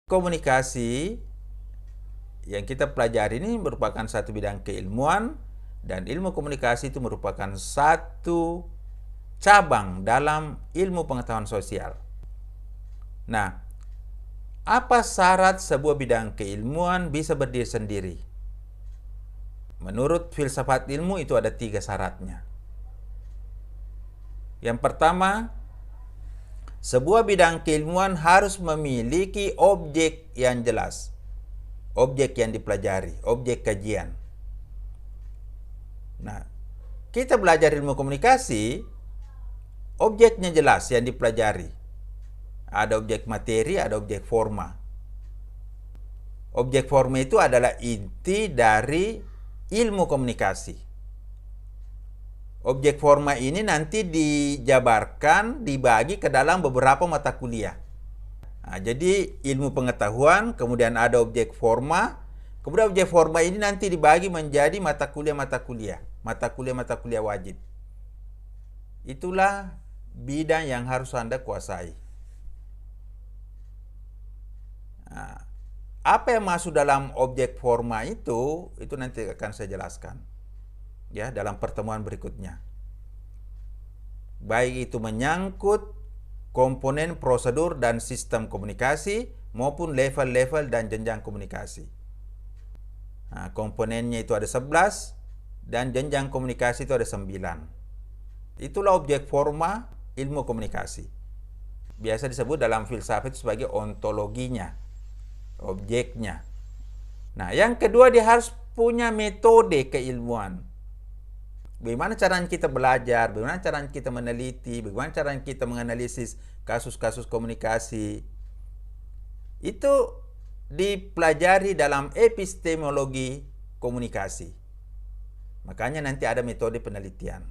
Komunikasi yang kita pelajari ini merupakan satu bidang keilmuan, dan ilmu komunikasi itu merupakan satu cabang dalam ilmu pengetahuan sosial. Nah, apa syarat sebuah bidang keilmuan bisa berdiri sendiri? Menurut filsafat ilmu itu ada 3 syaratnya. Yang pertama, sebuah bidang keilmuan harus memiliki objek yang jelas. Objek yang dipelajari, objek kajian. Nah, kita belajar ilmu komunikasi, objeknya jelas yang dipelajari. Ada objek materi, ada objek forma. Objek forma itu adalah inti dari ilmu komunikasi. Objek forma ini nanti dijabarkan, dibagi ke dalam beberapa mata kuliah. Nah, jadi ilmu pengetahuan, kemudian ada objek forma, kemudian objek forma ini nanti dibagi menjadi mata kuliah-mata kuliah wajib. Itulah bidang yang harus Anda kuasai. Nah, apa yang masuk dalam objek forma itu nanti akan saya jelaskan ya dalam pertemuan berikutnya. Baik itu menyangkut komponen prosedur dan sistem komunikasi maupun level-level dan jenjang komunikasi. Nah, komponennya itu ada 11 dan jenjang komunikasi itu ada 9. Itulah objek forma ilmu komunikasi. Biasa disebut dalam filsafat sebagai ontologinya, objeknya. Nah, yang kedua, dia harus punya metode keilmuan. Bagaimana cara kita belajar, bagaimana cara kita meneliti, bagaimana cara kita menganalisis kasus-kasus komunikasi. Itu dipelajari dalam epistemologi komunikasi. Makanya nanti ada metode penelitian.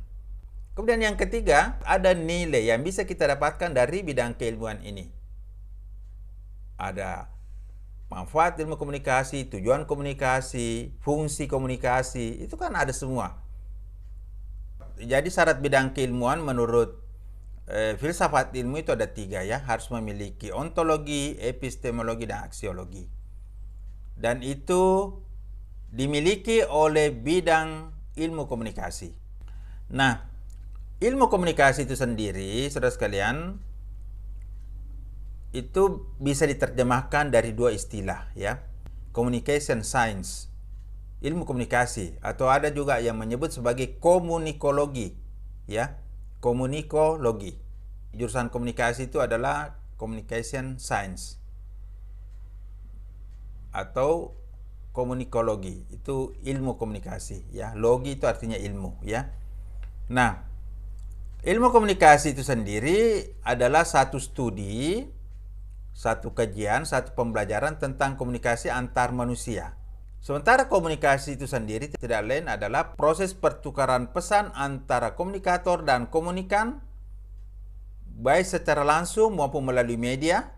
Kemudian yang ketiga, ada nilai yang bisa kita dapatkan dari bidang keilmuan ini. Ada manfaat ilmu komunikasi, tujuan komunikasi, fungsi komunikasi, itu kan ada semua. Jadi syarat bidang keilmuan menurut filsafat ilmu itu ada 3 ya. Harus memiliki ontologi, epistemologi, dan aksiologi. Dan itu dimiliki oleh bidang ilmu komunikasi. Nah, ilmu komunikasi itu sendiri, saudara sekalian, itu bisa diterjemahkan dari 2 istilah ya. Communication science, ilmu komunikasi, atau ada juga yang menyebut sebagai komunikologi ya. Komunikologi. Jurusan komunikasi itu adalah communication science atau komunikologi, itu ilmu komunikasi ya. Logi itu artinya ilmu ya. Nah, ilmu komunikasi itu sendiri adalah satu studi, satu kajian, satu pembelajaran tentang komunikasi antar manusia. Sementara komunikasi itu sendiri tidak lain adalah proses pertukaran pesan antara komunikator dan komunikan, baik secara langsung maupun melalui media,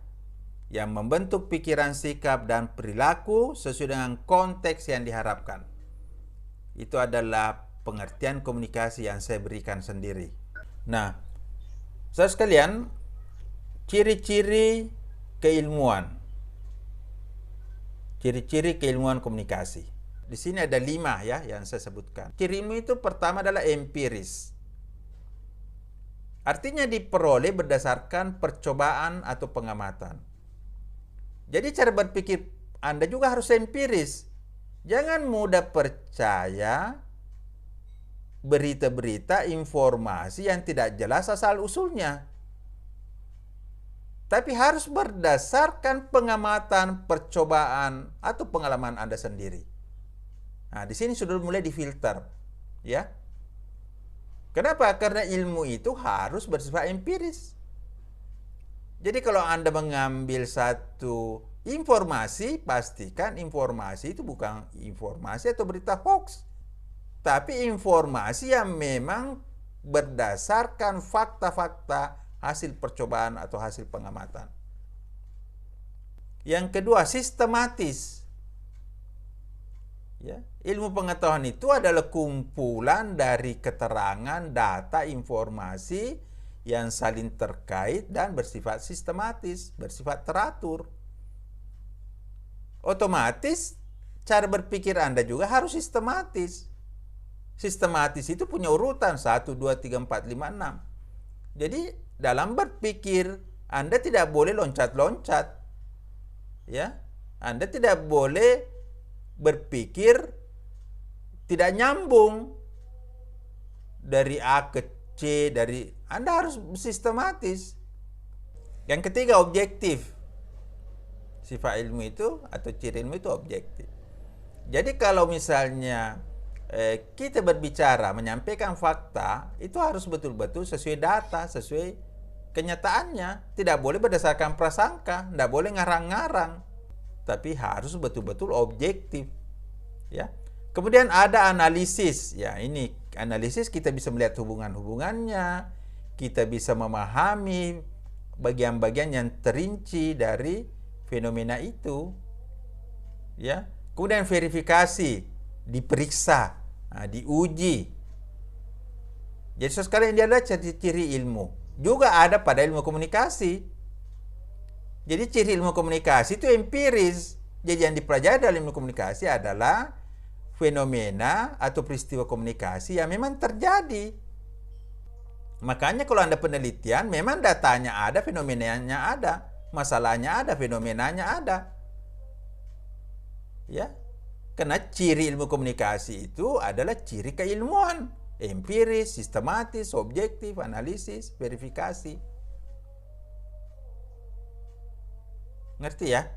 yang membentuk pikiran, sikap, dan perilaku sesuai dengan konteks yang diharapkan. Itu adalah pengertian komunikasi yang saya berikan sendiri. Nah, saudara sekalian, ciri-ciri keilmuan. Ciri-ciri keilmuan komunikasi. Di sini ada 5 ya yang saya sebutkan. Ciri ilmu itu pertama adalah empiris. Artinya diperoleh berdasarkan percobaan atau pengamatan. Jadi cara berpikir Anda juga harus empiris. Jangan mudah percaya berita-berita, informasi yang tidak jelas asal usulnya. Tapi harus berdasarkan pengamatan, percobaan, atau pengalaman Anda sendiri. Nah, di sini sudah mulai difilter, ya. Kenapa? Karena ilmu itu harus bersifat empiris. Jadi kalau Anda mengambil satu informasi, pastikan informasi itu bukan informasi atau berita hoax, tapi informasi yang memang berdasarkan fakta-fakta hasil percobaan atau hasil pengamatan. Yang kedua, sistematis. Ya, ilmu pengetahuan itu adalah kumpulan dari keterangan, data, informasi yang saling terkait dan bersifat sistematis, bersifat teratur. otomatis cara berpikir Anda juga harus sistematis. Sistematis itu punya urutan 1, 2, 3, 4, 5, 6. Jadi dalam berpikir Anda tidak boleh loncat-loncat. Ya, Anda tidak boleh berpikir tidak nyambung dari A ke C, Anda harus sistematis. Yang ketiga, objektif. Sifat ilmu itu atau ciri ilmu itu objektif. Jadi kalau misalnya kita berbicara, menyampaikan fakta, itu harus betul-betul sesuai data, sesuai kenyataannya. Tidak boleh berdasarkan prasangka, tidak boleh ngarang-ngarang, tapi harus betul-betul objektif. Ya. Kemudian ada analisis. Ya, ini analisis kita bisa melihat hubungan-hubungannya, kita bisa memahami bagian-bagian yang terinci dari fenomena itu. Ya. Kemudian verifikasi, diperiksa, diuji. Jadi sekalian dia adalah ciri ilmu. Juga ada pada ilmu komunikasi. Jadi ciri ilmu komunikasi itu empiris. Jadi yang dipelajari dalam ilmu komunikasi adalah fenomena atau peristiwa komunikasi yang memang terjadi. Makanya kalau Anda penelitian, memang datanya ada, fenomenanya ada, masalahnya ada, fenomenanya ada. Ya, karena ciri ilmu komunikasi itu adalah ciri keilmuan, empiris, sistematis, objektif, analisis, verifikasi. Ngerti ya?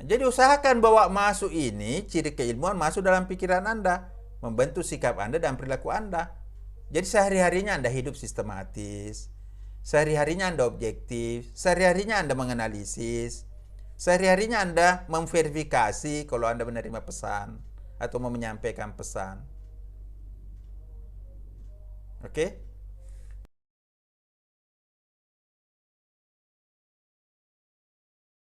Jadi usahakan bawa masuk ini, ciri keilmuan masuk dalam pikiran Anda, membentuk sikap Anda dan perilaku Anda. Jadi sehari-harinya Anda hidup sistematis, sehari-harinya Anda objektif, sehari-harinya Anda menganalisis, sehari-harinya Anda memverifikasi kalau Anda menerima pesan atau mau menyampaikan pesan. Oke?